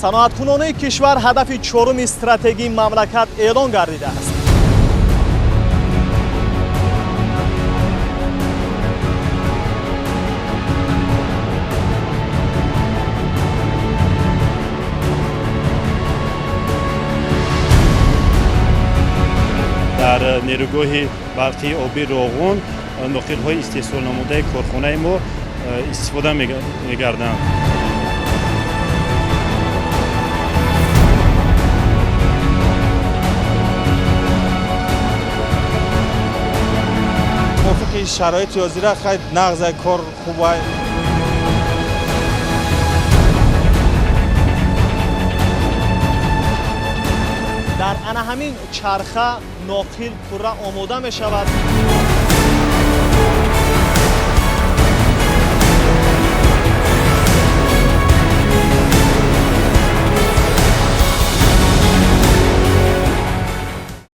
صنعتکنان کشور هدف چهارم استراتژی مملکت اعلان گردیده است. در نیروگاه برقی آبی راغون ناقل‌های استحصال نموده کارخانه ما استفاده می‌گردند. موافق شرایط حاضر خیلی نقض کار خوبه. در همین چرخه ناقل پوره آماده می شود.